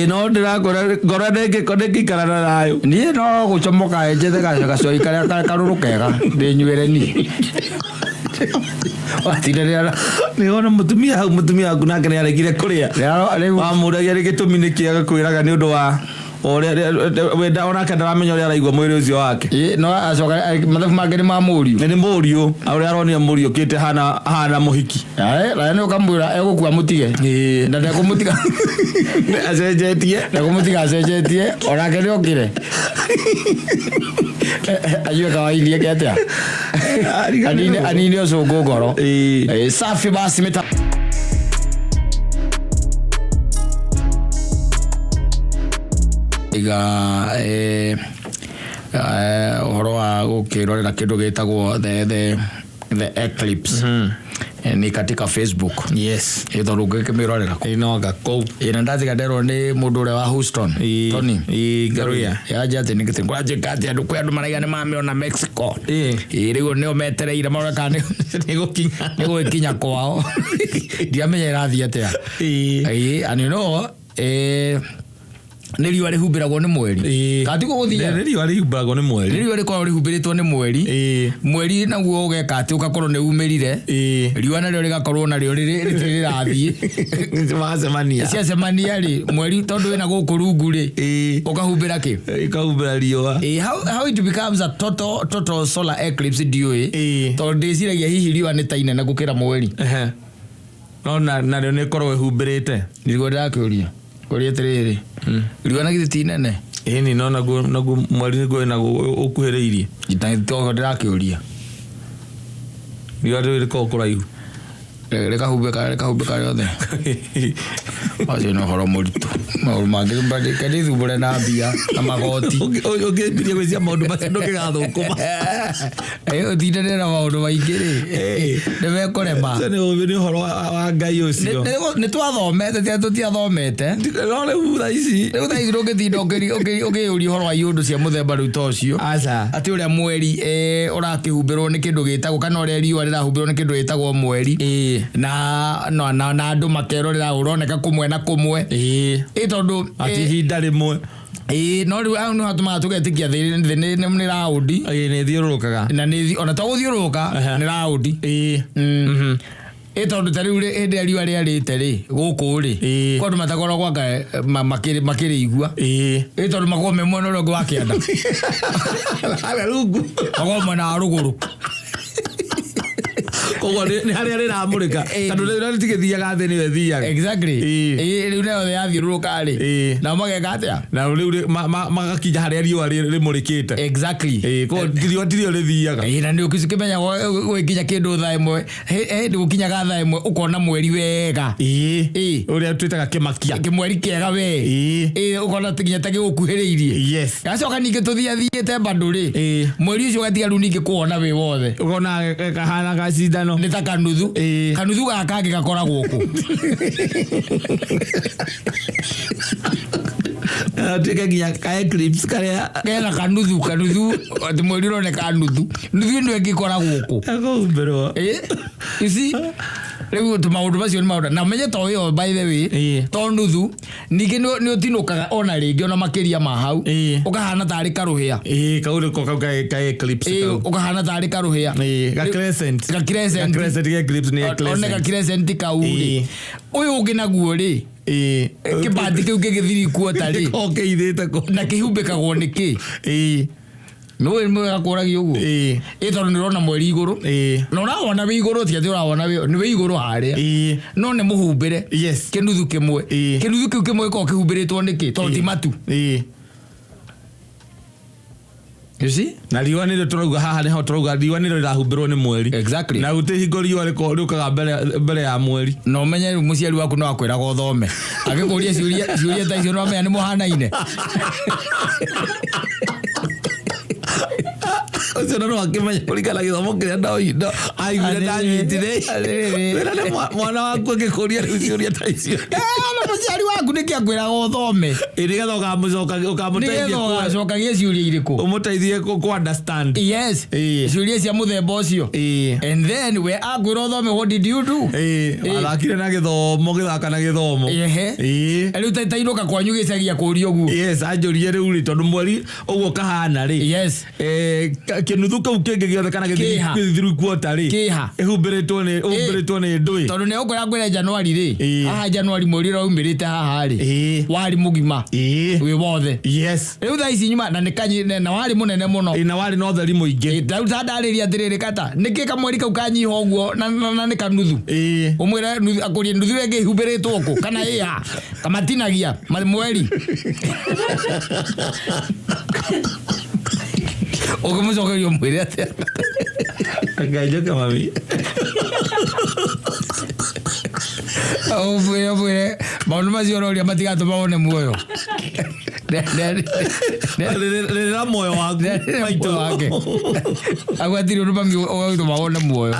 Speaker 2: No ndirakora ngora ndenge karana nayo.
Speaker 1: Nie no gucomoka enjethe gacoi karia karurukega ndinyuire ni. Watirera
Speaker 2: ni ona mutumia aku nake ni arekire kuria. Wa muragia rigitumi ni kiaga kwiraga ni undu wa wenda ona kana ramenya uri araigwa mwiri ucio wake.
Speaker 1: No acoka mathabu mangeni ma murio.
Speaker 2: Ni murio uri aronia murio kite hana muhiki.
Speaker 1: Ra ni ukamwira egukua mutige. Na ndakumutiga.
Speaker 2: Acenjetie.
Speaker 1: Ndakumutiga acenjetie orake ni okire. Ayue kawailie kiatia. Anini ocugu ngoro. Safi basi mita iga horo wa gukirorera kindu gitagwo the eclipse ni katika Facebook.
Speaker 2: Yes.
Speaker 1: Ito ruge mirorera ko
Speaker 2: inoga ko
Speaker 1: ina ndazi gadero ni mundu ure wa Houston Tony
Speaker 2: Garuya
Speaker 1: yaje ati nikite kwaje kati andu kwa andu maraiga ni mame na Mexico rigo ni ometereire maraka ni gukinya kwao ndiamenya irathie atia and you know niriwa rihumbiragwo ni mweri kati guthia
Speaker 2: niriwa rihumbiragwo ni mweri
Speaker 1: niriwa rikorwo rihumbiritwo ni mweri mweri naguo ugeka ati ugakorwo ni umirire riwa nario rigakorwo nario ritirathie ciacemania ri mweri tondu wina guku rungu ri ukahumbira ki
Speaker 2: ikahumbira riwa
Speaker 1: how it becomes a total solar eclipse ndiui tondu ndiciragia hihi riwa ni tainene gukira mweri
Speaker 2: no nario ni korwo ihumbirite
Speaker 1: niguo ndakiuria kuria tiriri riwa na githiti nene
Speaker 2: ni no naguo mweri niguo na ukuhiriirie
Speaker 1: itatogo ndakiuria
Speaker 2: riwa riko kuraihu
Speaker 1: rekahumbika yothe acio no horo muritu mauru mangi mbadi kadi thubure na mbia na magoti
Speaker 2: ungibiria gwicia maundu macio ndukigathukuma
Speaker 1: uthindane na maundu maingi ri nimekurema
Speaker 2: ni horo wa Ngai ucio
Speaker 1: ni twathomete tutiathomete
Speaker 2: no riu thaici
Speaker 1: ndungithinda ukiuria horo wa iundu cia muthemba riu tocio ati uria mweri urakihumbirwo ni kindu gitagwo kana uria riwa rirahumbirwo ni kindu gitagwo mweri na andu makerorera uroneka kumwe na kumwe tondu
Speaker 2: ati hinda rimwe
Speaker 1: no riu au no hatuma tugetikia thi ni raudi
Speaker 2: ni thiurukaga
Speaker 1: na ni ona to guthiuruka ni raudi tondu tariu hinde riwa riarite ri guku ri kondu matakoragwo anga makirigua tondu magome mwena uria ungi wa kianda
Speaker 2: ala rungu
Speaker 1: magome na ruguru
Speaker 2: kogo ni haria riramurika tondu riu tigithiaga thi ni wethiaga
Speaker 1: exactly riu nayo yathiuruka ri na mageka atia
Speaker 2: na riu magakinya haria riwa rimurikite
Speaker 1: exactly
Speaker 2: kogo tirio rithiaga
Speaker 1: na ni ukimenya gwikinya kindu thaa imwe ndi gukinyaga thaa imwe ukona mweri wega
Speaker 2: uria twitaga kimakia
Speaker 1: kimweri kiega we ukona tiginya ta gigukuhiriirie
Speaker 2: yes
Speaker 1: gacoka ningi tuthiathiite bandu ri mweri ucio gatiga riu ningi kuona we wothe
Speaker 2: ukona kahana gacindano
Speaker 1: ni ta kanuthu gaka kangi gakoragwo ku
Speaker 2: tuika nginya ka eclipse karia
Speaker 1: kena kanuthu ati mweri uroneka nuthu ndio ngikoragwo ku
Speaker 2: akohumbirwo
Speaker 1: you see Riu maundu macio ni maundu na menye to yo by the way to nuthu ningi ni utinukaga ona ringi ona makiria ma hau ukahana tari karuhia
Speaker 2: kaure ko ka eclipse
Speaker 1: ukahana tari karuhia
Speaker 2: ga crescent ga eclipse ni eclipse
Speaker 1: ona ga crescent kauri uyu ungi naguo ri kibandi kiu gigithiri kuota ri
Speaker 2: okay ithite ko
Speaker 1: na kihumbikagwo niki no mwega kuragia uguo tondu nirona mweri iguru na urawona wi iguru ti ati urawona ni wi iguru haria no ni muhumbire kinuthu kimwe kinuthu kiu kimwe ko kihumbiritwo niki tondu ti matu you see
Speaker 2: na riwa nire turauga haha niho turauga riwa nire rahumbirwo ni mweri
Speaker 1: exactly
Speaker 2: na uti hingo riwa riko riukaga mbere ya mweri
Speaker 1: no menye muciari waku no akwiraga uthome agikuria ciuria ta icio no menya ni muhanaine
Speaker 2: Ucio no akimenya kurikana githomo kiria ndoindo aiguire ndanyitire mwana waku agikuria ciuria ta icio
Speaker 1: na muciari waku niki akwiraga uthome
Speaker 2: iriga ukamuteithia
Speaker 1: cokagia ciuria iriku
Speaker 2: umuteithie ku understand
Speaker 1: yes ciuria cia muthemba ucio and then we akwira uthome what did you do
Speaker 2: athakire na githomo githaka na githomo
Speaker 1: riu tainuka kwanyu gicagia kuria uguo
Speaker 2: yes anjurie riu ri tondu mweri uguo kahana ri
Speaker 1: yes
Speaker 2: kinuthu kau kingi giothe kana githiru kuota ri ihumbiritwo ni ndui
Speaker 1: tondu ne ukora ngwira Januari ri aha Januari mweri raumirite haha ri wari mugima wi wothe
Speaker 2: yes
Speaker 1: riu tha ici nyuma na nikanyi na wari munene muno
Speaker 2: na wari no theri muingi
Speaker 1: riu tandariria ndiriri kata niki kamweri kau kanyiha uguo na ni kanuthu umwira akurie nuthu wengi ihumbiritwo ku kana kamatinagia mweri ukumucokerio mwiri atia
Speaker 2: ngajoka mami
Speaker 1: mwire maundu macio roria matigatuma wone muoyo
Speaker 2: rira moyo waku
Speaker 1: maito wake agwatiri undu mami ugagituma wone muoyo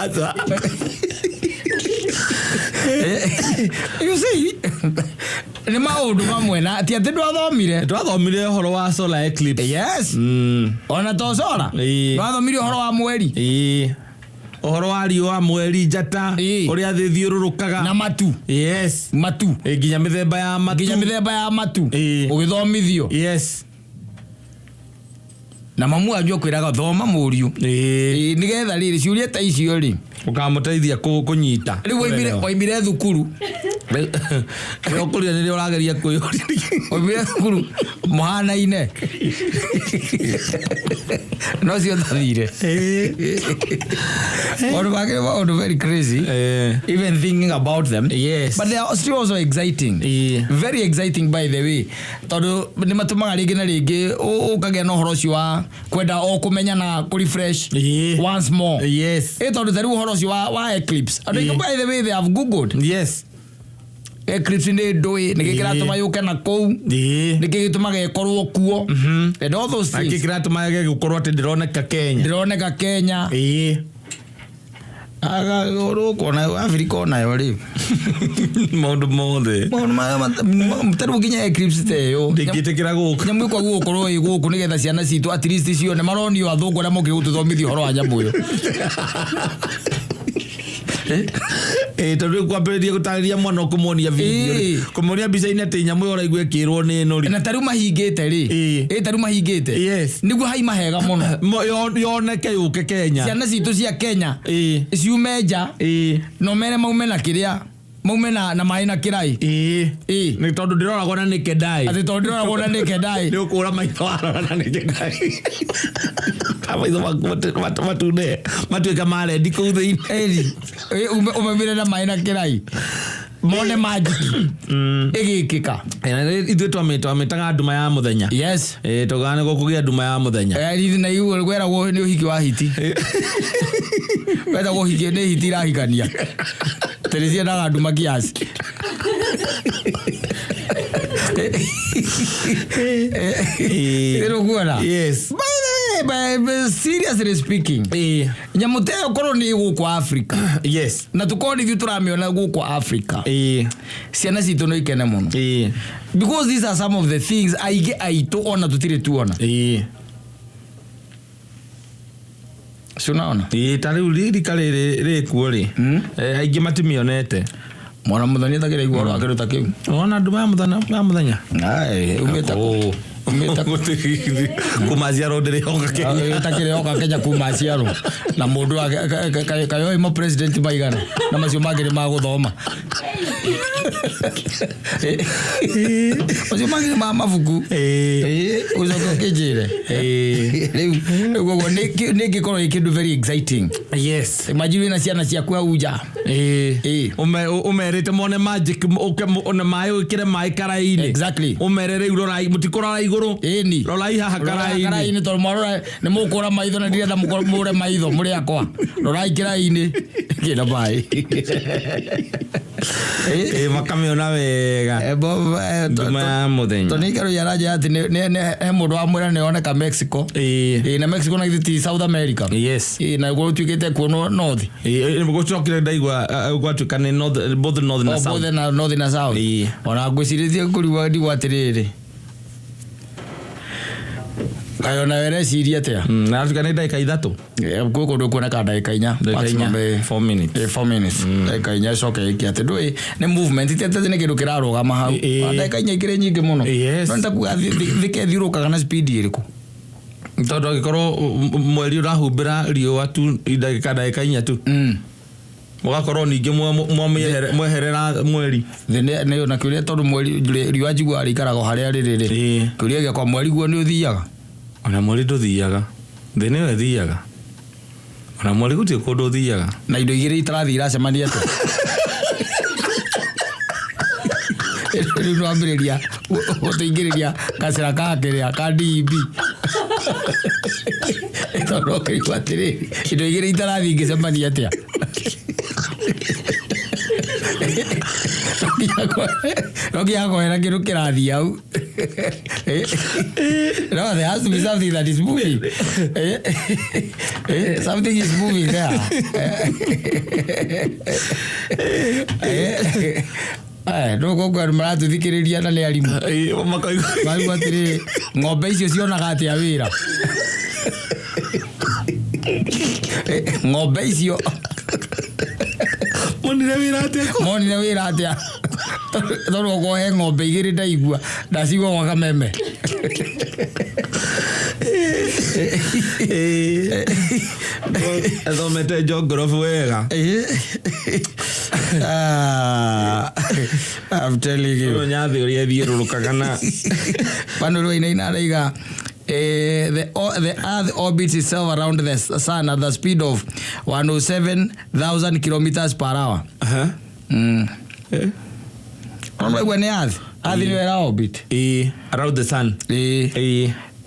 Speaker 1: you see ni maundu mamwe na ti ati
Speaker 2: twathomire horo wa solar eclipse
Speaker 1: yes ona to solar twathomire horo wa mweri
Speaker 2: uhoro wa riwa mweri njata uria thi thiururukaga
Speaker 1: na matu
Speaker 2: yes
Speaker 1: matu
Speaker 2: nginya mithemba ya matu
Speaker 1: ugithomithio
Speaker 2: yes
Speaker 1: na mamu anjua kwiraga thoma muriu nigetha riri ciuria ta icio ri
Speaker 2: ukamuteithia kunyita
Speaker 1: riu waimire thukuru
Speaker 2: ukuria nire urageria kwiyuria
Speaker 1: waimire thukuru muhanaine no cio tathire what very crazy even thinking about them
Speaker 2: yes
Speaker 1: but they are still also exciting very exciting by the way tondu ni matumaga ringi na ringi ukagia no horo cio wa kwenda o kumenya na ku refresh once more
Speaker 2: yes
Speaker 1: tondu tari horo cio wa eclipse and by the way they have googled
Speaker 2: yes
Speaker 1: eclipse ni ndui nigikiratuma yuke na kou nigikiratuma gekorwo kuo and all those things
Speaker 2: nigikiratuma gekorwo ati ndironeka
Speaker 1: Kenya aga oro kona Afrika nayo ri
Speaker 2: maundu mothe
Speaker 1: mtaru ginya eclipse teyo
Speaker 2: ndigitikira guku
Speaker 1: nyamu kwa gukorwo iguku nigetha ciana citu at least cio ne maronio athungu na mukigututhomithio horo wa nyamu yo
Speaker 2: tondu kwambiriria gutariria mwana kumuonia video kumuonia bica-ini ati nyamu yo raigwe kirwo ni nori
Speaker 1: na taru mahingite ri taru mahingite
Speaker 2: yes
Speaker 1: niguo hai mahega muno
Speaker 2: yoneke yuke Kenya
Speaker 1: ciana citu cia Kenya ciumeja no mere maume na kiria maume na mai na kirai
Speaker 2: ni tondu ndiroragwo na nikedai
Speaker 1: ati tondu ndiroragwo na nikedai
Speaker 2: ni ukura maitho arora na nikedai kama matune matuika mare ndiko thiini
Speaker 1: umemire na mai na kirai mone magic igikika
Speaker 2: ithu twamitaga nduma ya muthenya
Speaker 1: yes
Speaker 2: tugane gukugia nduma ya muthenya
Speaker 1: rithi na igu gweragwo ni uhiki wa hiti wenda guhiki ni hiti rahikania Teresia na nduma kiasi
Speaker 2: yes
Speaker 1: but seriously speaking nyamuteo koro ni guku Africa
Speaker 2: yes
Speaker 1: na tukoni thiu turamiona guku Africa ciana citu no ikene muno because these are some of the things aige aitu ona tutire tuona Sunaona
Speaker 2: tari rika rä kuo rä aingä matimionete
Speaker 1: mwana muthenya takire igoro akiruta kiu
Speaker 2: ona andu ma muthenya
Speaker 1: umita
Speaker 2: kumaciaro ndä hoka Kenya
Speaker 1: takire hoka Kenya kumaciaro na mundu kayo imo president maigana na macio mangä nä magåthoma macio mangä nä ma mabuku ucoka kä njä re rä u guo nä ngä korwo ä kä ndå very exciting.
Speaker 2: Yes,
Speaker 1: imagine na ciana ciaku au nja
Speaker 2: umerä te mone magic one maä å kä re maä karainä
Speaker 1: exactly
Speaker 2: umere rä u rorai må tikorora igå rå
Speaker 1: ni
Speaker 2: rorai haha karainä
Speaker 1: tondå mwarora nä må kå ra maitho na ndirenda må re maitho må rä akwa rorai kä rainä kä na maä
Speaker 2: makamiona wega nduma ya muthenya
Speaker 1: to nä ikarå yaranja atä he må ndå wa mwä ra nä oneka Mexico na Mexico na ti South America.
Speaker 2: Yes,
Speaker 1: na gå tuä kä te kuonwo north
Speaker 2: gå cokire ndaigua gwatuä ka nä both north na south
Speaker 1: north na south ona ngwä cirä tie kå riua ndigwo atä rä rä kayona wereciria atä
Speaker 2: na tuka nä ndagä ithatå
Speaker 1: gå kå ndå kuoneka ndagä
Speaker 2: 4 minutes
Speaker 1: 4 minutes ndagä inya coke kä atä ndå nä movement tiete nä kä ndå kä rarå hau ndagä inya ikä rä nyingä må no no ntakuga thä kethiå kana na speed ä rä kå
Speaker 2: tondå agä korwo mweri å rahumbä ra riåa tu ndagä inya tu mugakorwo ningä mweherera mweri
Speaker 1: nä na kä å rä a tondå mweri riũa njiguaga rä ikaraga harä a rä rä rä kä å ria gä kwa mweri guo nä å thiaga
Speaker 2: ona mweri ndå thiaga thä nä yo thiaga ona mweri gå tiä kå ndå thiaga
Speaker 1: na indo igä rä itarathi iracemania atä rä u nwambä rä ria gå tå ingä rä ria gacera kakä rä a ka DB tondå kä rigwo atä rä indo igä rä itarathi ingä cemania atä a no kiakoera kä ndå kä rathi au no there has to be something that is moving something is moving there no kogwa maratu thikä rä ria na nä arimå maigua atä rä ng'ombe icio cionaga atä a wä ra ng'ombe icio
Speaker 2: monire
Speaker 1: wä ra atä a tondå okorwo he ng'ombe igä rä ndaigua ndacigua gwa kameme
Speaker 2: thomete geography wega
Speaker 1: I'm telling you
Speaker 2: nyathi å rä a thiä rå rå kaga na
Speaker 1: panå rå ina araiga the earth orbits itself around the sun at the speed of 107,000 kilometers per hour. Unaigua ni earth nä wera orbit
Speaker 2: around the sun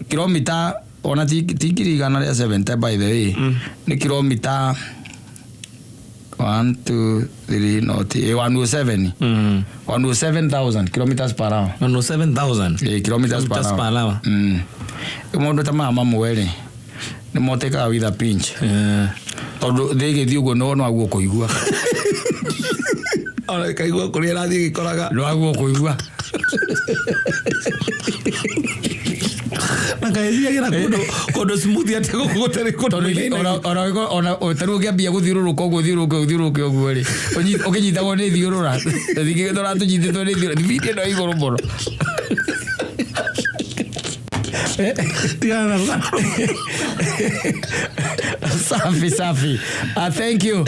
Speaker 1: kilomita ona ti kirigana rĩa 70 by the way ni kilomita 1 2 3 not 107,000 kilometers per hour
Speaker 2: 107,000
Speaker 1: kilometers per hour mundu ta mama mwere ni motekaga with a pinch tondu thige thi uguo no aguo kuigua
Speaker 2: ona kaigua kuri rathi gikoraga
Speaker 1: no aguo kuigua
Speaker 2: na kaizia gira kondo smooth ate gukutari kondo
Speaker 1: ona taru ngiambia guthiururuka uguo thiururuke uguo ri ukinyitagwo ni thiurura thige tora tunyititwo ni thiurura video no iguru muno safi thank you.